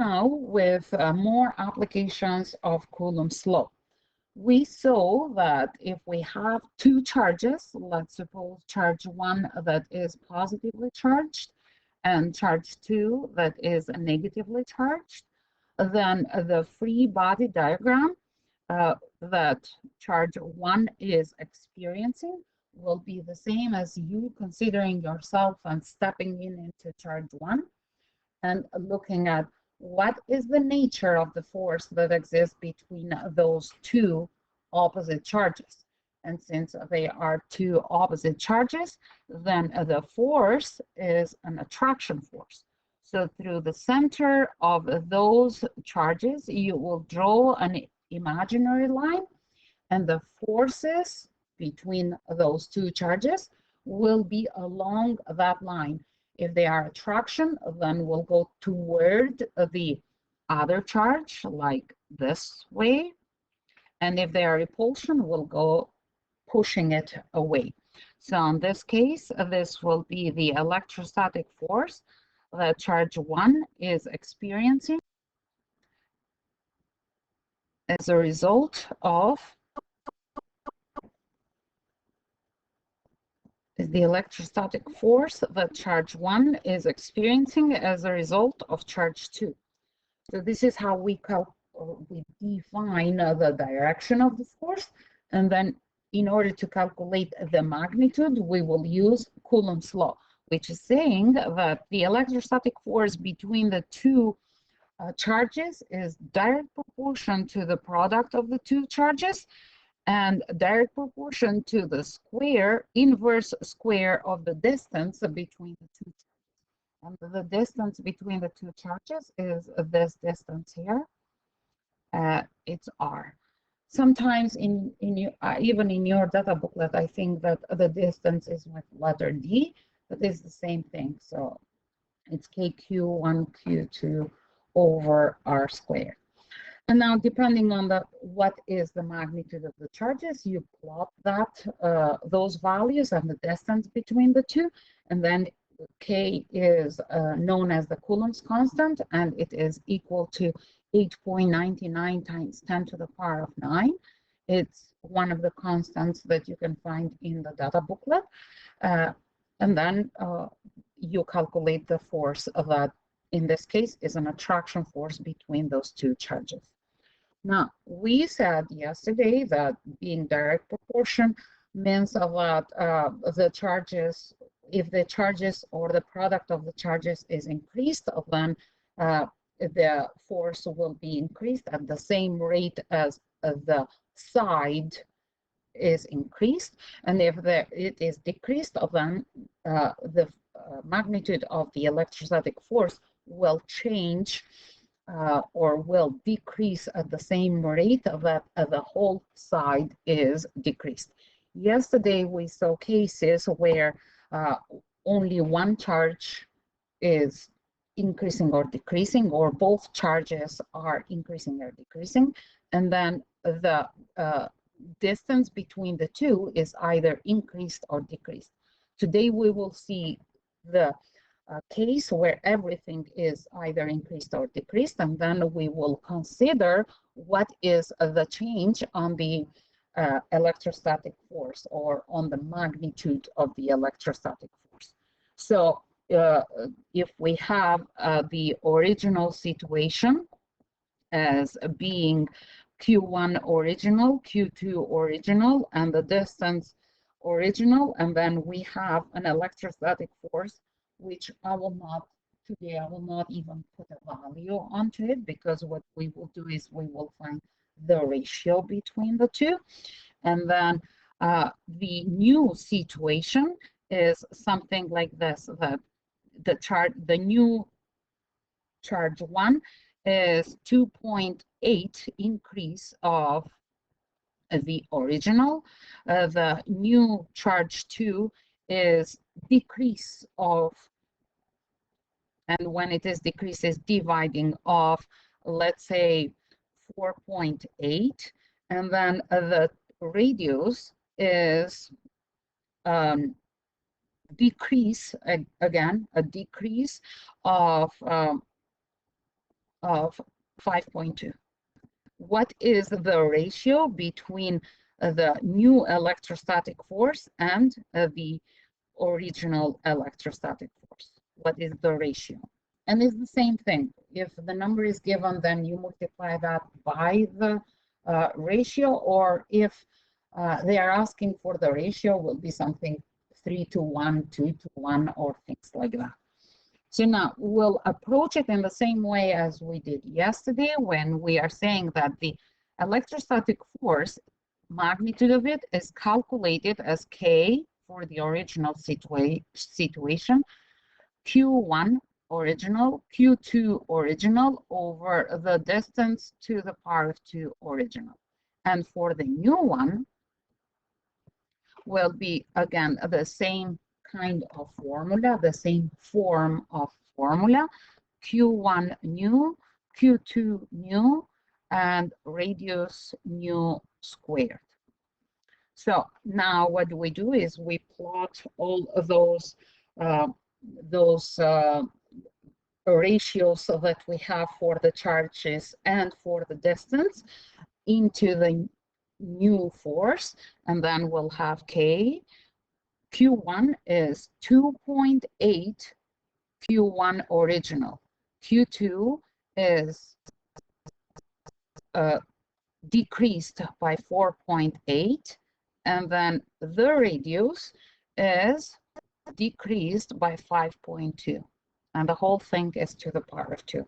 Now with more applications of Coulomb's law. We saw that if we have two charges, let's suppose charge 1 that is positively charged and charge 2 that is negatively charged, then the free body diagram that charge 1 is experiencing will be the same as you considering yourself and stepping into charge 1 and looking at what is the nature of the force that exists between those two opposite charges. And since they are two opposite charges, then the force is an attraction force. So through the center of those charges, you will draw an imaginary line, and the forces between those two charges will be along that line. If they are attraction, then we'll go toward the other charge, like this way. And if they are repulsion, we'll go pushing it away. So in this case, this will be the electrostatic force that charge 1 is experiencing as a result of the electrostatic force that charge 1 is experiencing as a result of charge 2. So this is how we define the direction of the force, and then in order to calculate the magnitude, we will use Coulomb's law, which is saying that the electrostatic force between the two charges is direct proportion to the product of the two charges and direct proportion to the inverse square of the distance between the two charges. And the distance between the two charges is this distance here. It's R. Sometimes even in your data booklet, I think that the distance is with letter D, but it's the same thing. So it's KQ1, Q2 over R squared. And now, depending on what is the magnitude of the charges, you plot those values and the distance between the two, and then K is known as the Coulomb's constant, and it is equal to 8.99 times 10 to the power of 9. It's one of the constants that you can find in the data booklet. And then you calculate the force that, in this case, is an attraction force between those two charges. Now, we said yesterday that being direct proportion means that the charges, if the charges or the product of the charges is increased, then the force will be increased at the same rate as the side is increased. And if it is decreased, then the magnitude of the electrostatic force will change or will decrease at the same rate that the whole side is decreased. Yesterday, we saw cases where only one charge is increasing or decreasing, or both charges are increasing or decreasing, and then the distance between the two is either increased or decreased. Today, we will see the case where everything is either increased or decreased, and then we will consider what is the change on the electrostatic force or on the magnitude of the electrostatic force. So if we have the original situation as being Q1 original, Q2 original, and the distance original, and then we have an electrostatic force which I will not even put a value onto it, because what we will do is we will find the ratio between the two. And then the new situation is something like this, that the new charge 1 is 2.8 increase of the original. The new charge 2 is decrease of, and when it is decrease, is dividing of, let's say, 4.8, and then the radius is decrease, again, a decrease of of 5.2. What is the ratio between the new electrostatic force and the original electrostatic force? What is the ratio? And it's the same thing. If the number is given, then you multiply that by the ratio, or if they are asking for the ratio, will be something 3 to 1, 2 to 1, or things like that. So now we'll approach it in the same way as we did yesterday, when we are saying that the electrostatic force, magnitude of it, is calculated as K for the original situation, Q1 original, Q2 original over the distance to the power of 2 original. And for the new one, will be, again, the same kind of formula, the same form of formula, Q1 new, Q2 new, and radius new squared. So now what do we do is we plot all of those ratios that we have for the charges and for the distance into the new force, and then we'll have K. Q1 is 2.8 Q1 original. Q2 is decreased by 4.8, and then the radius is decreased by 5.2, and the whole thing is to the power of 2.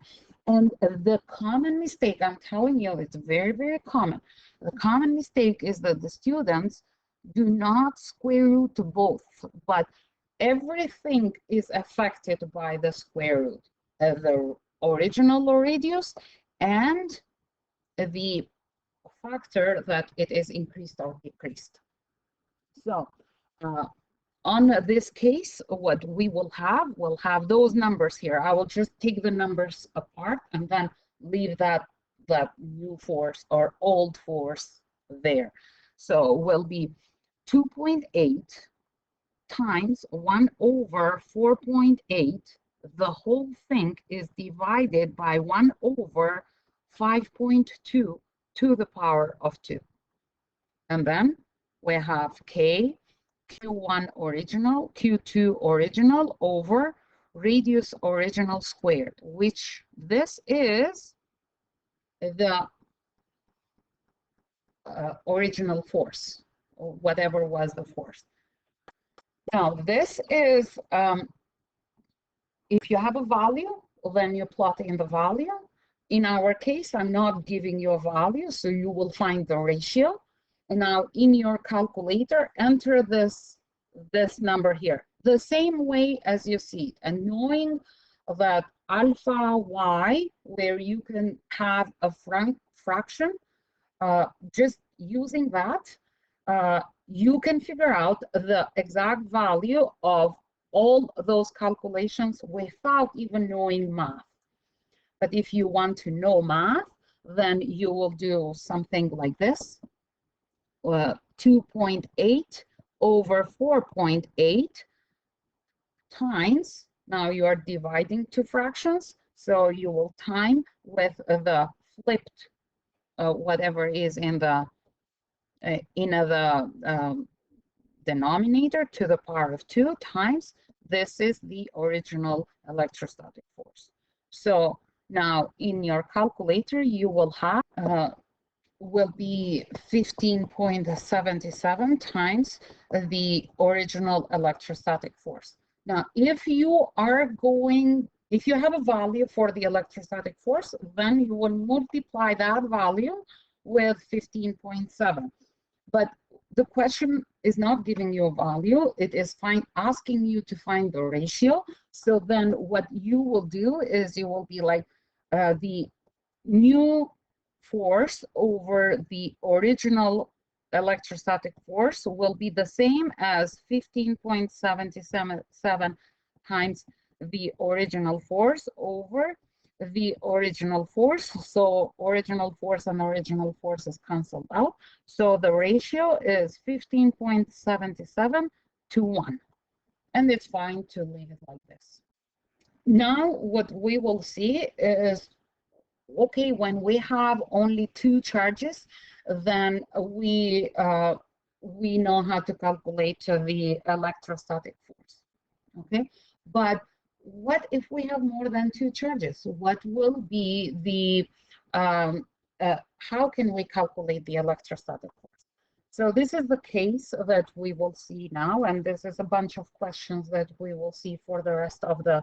And the common mistake, I'm telling you, it's very, very common. The common mistake is that the students do not square root both, but everything is affected by the square root, the original radius and the factor that it is increased or decreased. So on this case, what we will have those numbers here. I will just take the numbers apart and then leave that new force or old force there. So will be 2.8 times 1 over 4.8. The whole thing is divided by 1 over 5.2 to the power of 2. And then we have K, Q1 original, Q2 original over radius original squared, which this is the original force, or whatever was the force. Now, this is, if you have a value, then you plot in the value. In our case, I'm not giving you a value, so you will find the ratio. And now in your calculator, enter this number here, the same way as you see it, and knowing that alpha y, where you can have a fraction, just using that, you can figure out the exact value of all those calculations without even knowing math. But if you want to know math, then you will do something like this. 2.8 over 4.8 times, now you are dividing two fractions, so you will time with the flipped whatever is in the denominator to the power of 2 times, this is the original electrostatic force. So now in your calculator, you will have will be 15.77 times the original electrostatic force. Now, if you have a value for the electrostatic force, then you will multiply that value with 15.7. But the question is not giving you a value, it is asking you to find the ratio. So then what you will do is you will be like the new force over the original electrostatic force will be the same as 15.77 times the original force over the original force. So original force and original force is canceled out. So the ratio is 15.77 to 1. And it's fine to leave it like this. Now what we will see is okay, when we have only two charges, then we know how to calculate the electrostatic force. Okay, but what if we have more than two charges? What will be the how can we calculate the electrostatic force? So this is the case that we will see now, and this is a bunch of questions that we will see for the rest of the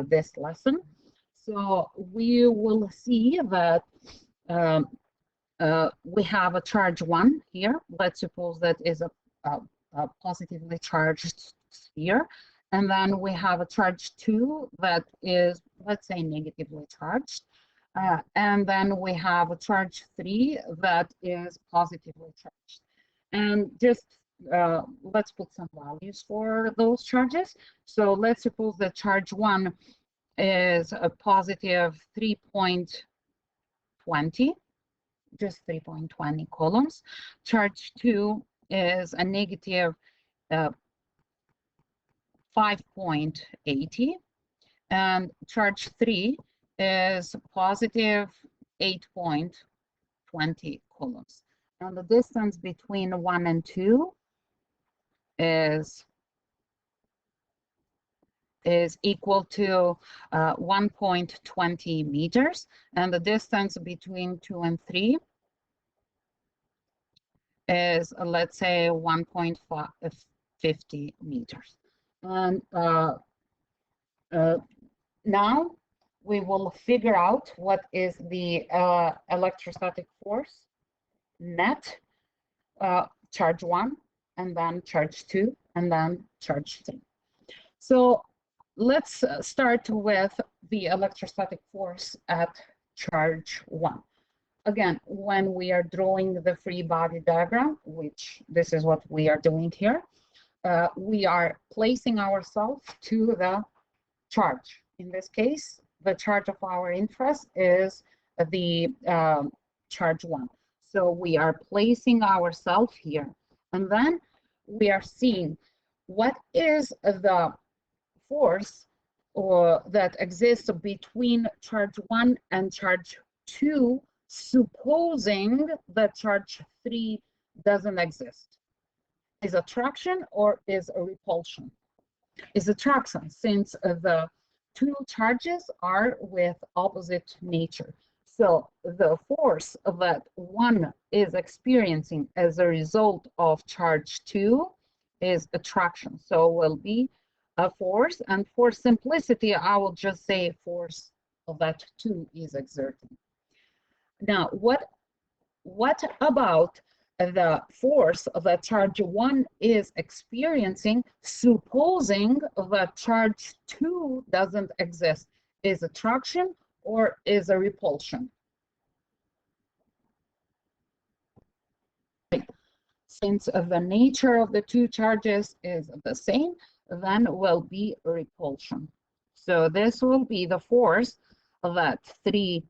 this lesson. So we will see that we have a charge 1 here. Let's suppose that is a positively charged sphere. And then we have a charge 2 that is, let's say, negatively charged. And then we have a charge 3 that is positively charged. And just let's put some values for those charges. So let's suppose that charge 1 is a positive 3.20, just 3.20 coulombs. Charge 2 is a negative 5.80, and charge 3 is positive 8.20 coulombs. And the distance between 1 and 2 is equal to 1.20 meters, and the distance between 2 and 3 is, let's say, 1.50 meters. And now we will figure out what is the electrostatic force net, charge 1, and then charge 2, and then charge 3. So let's start with the electrostatic force at charge 1. Again, when we are drawing the free body diagram, which this is what we are doing here, we are placing ourselves to the charge. In this case, the charge of our interest is the charge 1. So we are placing ourselves here, and then we are seeing what is the force that exists between charge 1 and charge 2, supposing that charge 3 doesn't exist. Is attraction or is a repulsion? Is attraction, since the two charges are with opposite nature. So the force that 1 is experiencing as a result of charge 2 is attraction. So will be a force, and for simplicity, I will just say force that 2 is exerting. Now, what about the force that charge 1 is experiencing, supposing that charge 2 doesn't exist? Is attraction or is a repulsion? Since the nature of the two charges is the same, then will be repulsion. So this will be the force that 3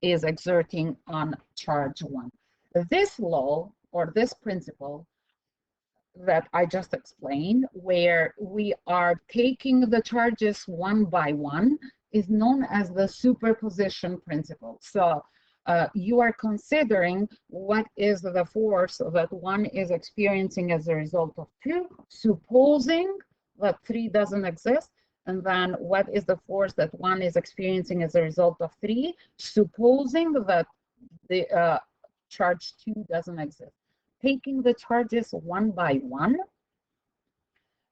is exerting on charge 1. This law, or this principle that I just explained, where we are taking the charges one by one, is known as the superposition principle. So you are considering what is the force that 1 is experiencing as a result of 2, supposing that 3 doesn't exist, and then what is the force that 1 is experiencing as a result of 3, supposing that the charge 2 doesn't exist. Taking the charges one by one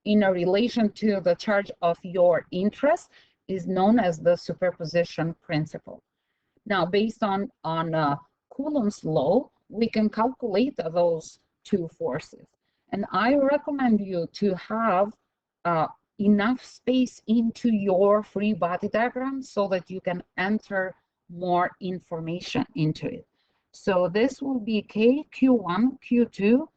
in a relation to the charge of your interest is known as the superposition principle. Now, based on Coulomb's law, we can calculate those two forces. And I recommend you to have enough space into your free body diagram so that you can enter more information into it. So this will be K, Q1, Q2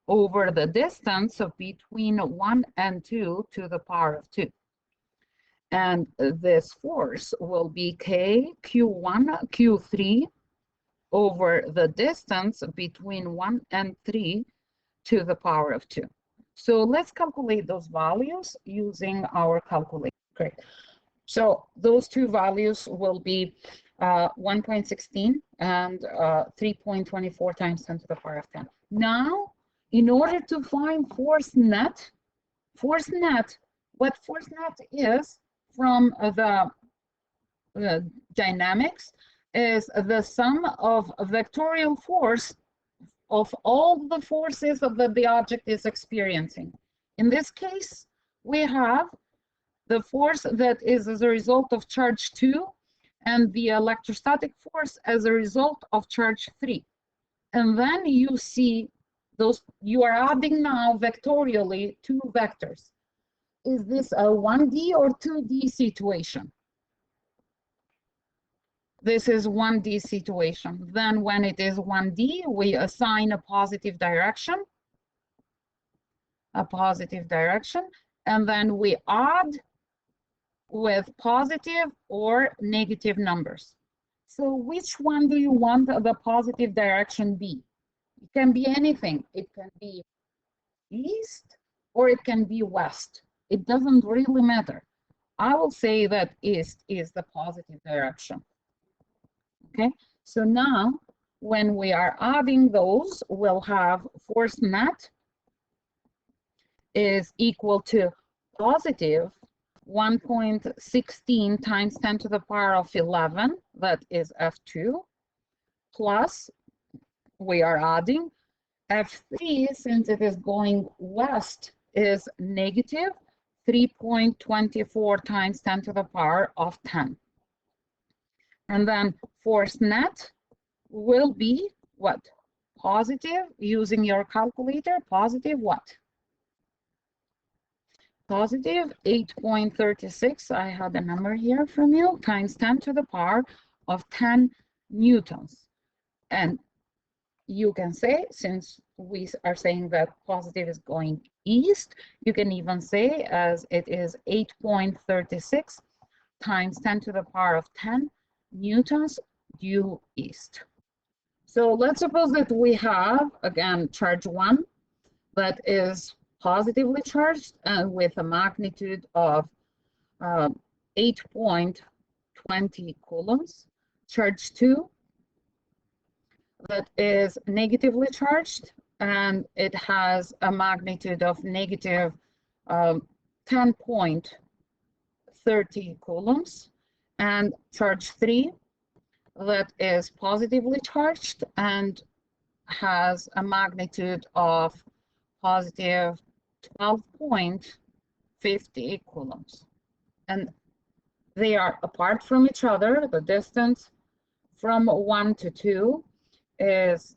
over the distance of between 1 and 2 to the power of 2. And this force will be K, Q1, Q3 over the distance between 1 and 3 to the power of 2. So let's calculate those values using our calculator. Great. So those two values will be 1.16 and 3.24 times 10 to the power of 10. Now, in order to find force net, what force net is from the dynamics is the sum of vectorial force of all the forces that the object is experiencing. In this case, we have the force that is as a result of charge 2 and the electrostatic force as a result of charge 3. And then you see those, you are adding now vectorially two vectors. Is this a 1D or 2D situation? This is 1D situation. Then when it is 1D, we assign a positive direction, and then we add with positive or negative numbers. So which one do you want the positive direction be? It can be anything. It can be east or it can be west. It doesn't really matter. I will say that east is the positive direction. Okay, so now when we are adding those, we'll have force net is equal to positive 1.16 times 10 to the power of 11, that is F2, plus we are adding F3, since it is going west, is negative 3.24 times 10 to the power of 10. And then force net will be what? Positive, using your calculator, positive what? Positive 8.36, I had a number here from you, times 10 to the power of 10 newtons. And you can say, since we are saying that positive is going east, you can even say as it is 8.36 times 10 to the power of 10 newtons due east. So let's suppose that we have, again, charge 1 that is positively charged and with a magnitude of 8.20 coulombs. Charge 2 that is negatively charged and it has a magnitude of negative 10.30 coulombs. And charge 3 that is positively charged and has a magnitude of positive 12.50 coulombs. And they are apart from each other. The distance from 1 to 2 is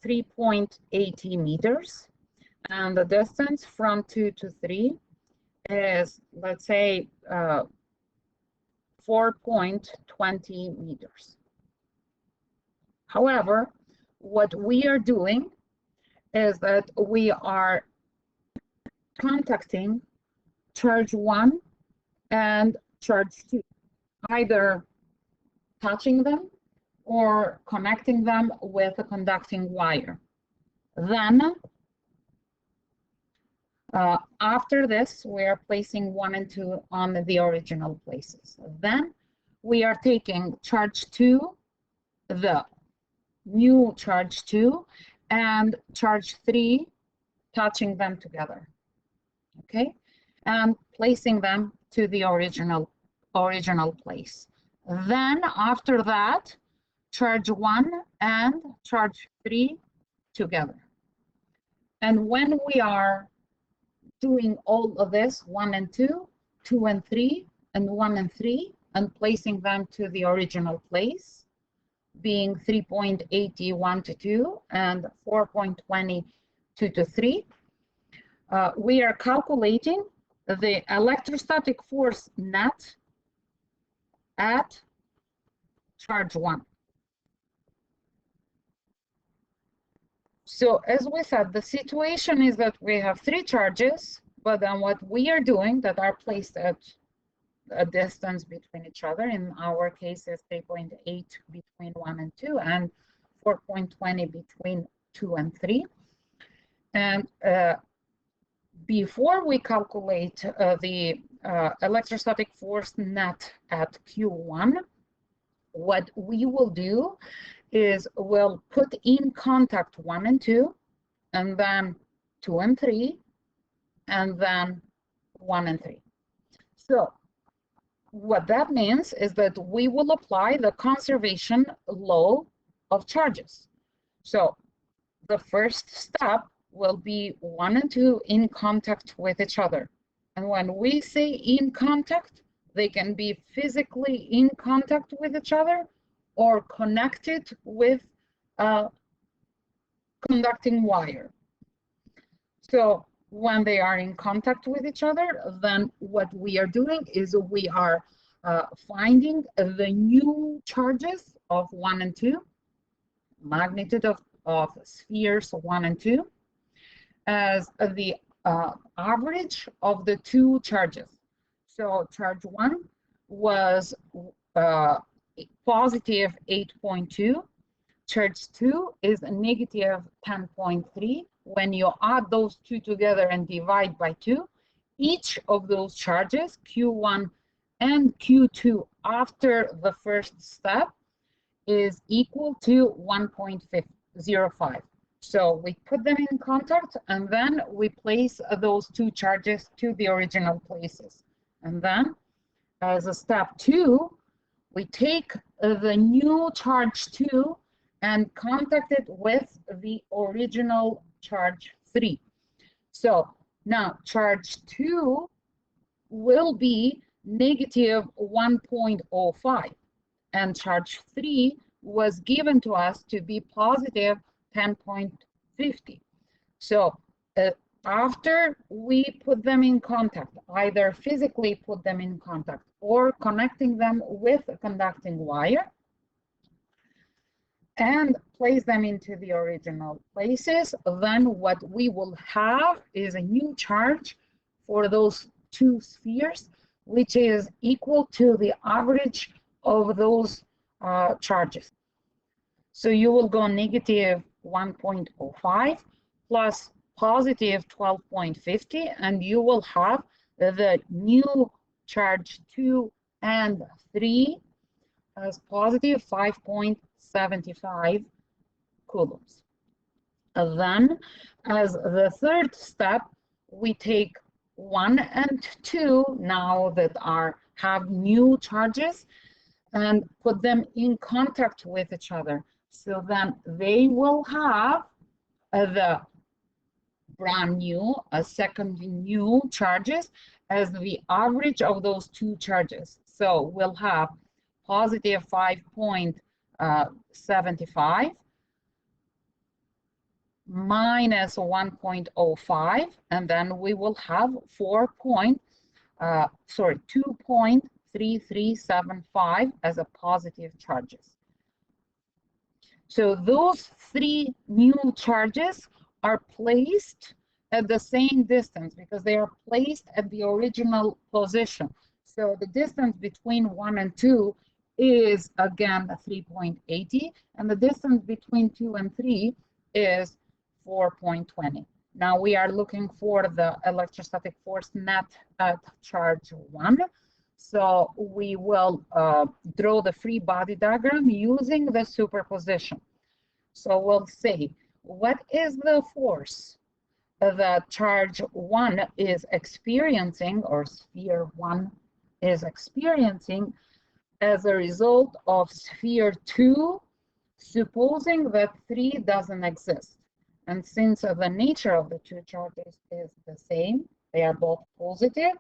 3.80 meters. And the distance from 2 to 3 is, let's say, 4.20 meters. However, what we are doing is that we are contacting charge 1 and charge 2, either touching them or connecting them with a conducting wire. Then, after this, we are placing 1 and 2 on the original places. Then we are taking charge 2, the new charge 2, and charge 3, touching them together, okay, and placing them to the original place. Then after that, charge 1 and charge 3 together. And when we are doing all of this, 1 and 2, 2 and 3, and 1 and 3, and placing them to the original place, being 3.81 to 2 and 4.20 to 3, we are calculating the electrostatic force net at charge 1. So as we said, the situation is that we have 3 charges, but then what we are doing that are placed at a distance between each other, in our case is 3.8 between 1 and 2 and 4.20 between 2 and 3. And before we calculate the electrostatic force net at Q1, what we will do is we'll put in contact 1 and 2, and then 2 and 3, and then 1 and 3. So what that means is that we will apply the conservation law of charges. So the first step will be 1 and 2 in contact with each other. And when we say in contact, they can be physically in contact with each other or connected with a conducting wire. So when they are in contact with each other, then what we are doing is we are finding the new charges of 1 and 2, magnitude of spheres 1 and 2, as the average of the two charges. So charge 1 was positive 8.2. Charge 2 is negative 10.3. When you add those two together and divide by 2, each of those charges, Q1 and Q2 after the first step, is equal to 1.05. So we put them in contact, and then we place those two charges to the original places. And then, as a step 2, we take the new charge 2 and contact it with the original charge 3. So now charge 2 will be negative 1.05, and charge 3 was given to us to be positive 10.50. So after we put them in contact, either physically put them in contact or connecting them with a conducting wire, and place them into the original places, then what we will have is a new charge for those two spheres, which is equal to the average of those charges. So you will go negative 1.05 plus positive 12.50, and you will have the new charge 2 and 3 as positive 5.75 coulombs. And then, as the third step, we take 1 and 2 now that have new charges and put them in contact with each other. So then they will have the brand new, second new charges as the average of those two charges. So we'll have positive 5.75 minus 1.05, and then we will have 2.3375 as a positive charges. So those three new charges are placed at the same distance because they are placed at the original position. So the distance between 1 and 2 is again 3.80, and the distance between 2 and 3 is 4.20. Now we are looking for the electrostatic force net at charge 1. So we will draw the free body diagram using the superposition. So we'll say, what is the force that charge 1 is experiencing, or sphere 1 is experiencing, as a result of sphere 2, supposing that 3 doesn't exist? And since the nature of the two charges is the same, they are both positive,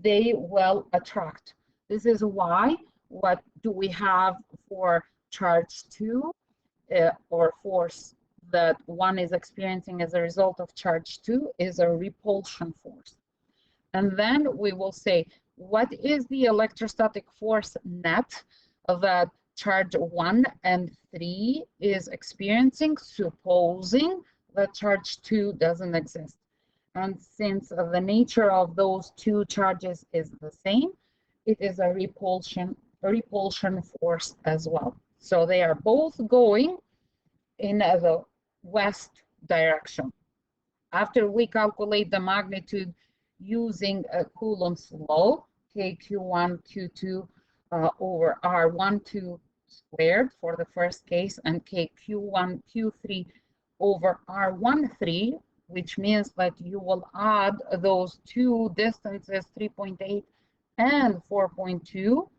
they will attract. This is why, what do we have for charge 2, or force that 1 is experiencing as a result of charge 2, is a repulsion force. And then we will say, what is the electrostatic force net that charge 1 and 3 is experiencing, supposing that charge 2 doesn't exist? And since the nature of those two charges is the same, it is a repulsion force as well. So they are both going in the west direction. After we calculate the magnitude using Coulomb's law, KQ1, Q2 over R12 squared for the first case, and KQ1, Q3 over R13, which means that you will add those two distances, 3.8 and 4.2,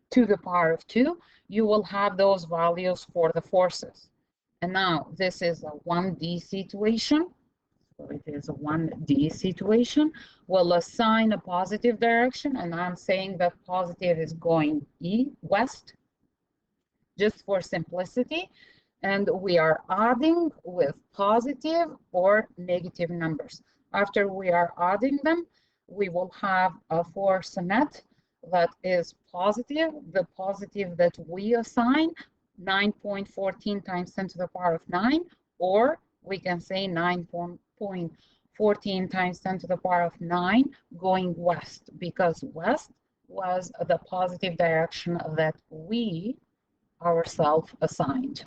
to the power of 2, you will have those values for the forces. And now this is a 1D situation. So it is a 1D situation. We'll assign a positive direction, and I'm saying that positive is going west, just for simplicity. And we are adding with positive or negative numbers. After we are adding them, we will have a force net that is positive, the positive that we assign, 9.14 times 10 to the power of 9, or we can say 9.14 times 10 to the power of 9 going west, because west was the positive direction that we ourselves assigned.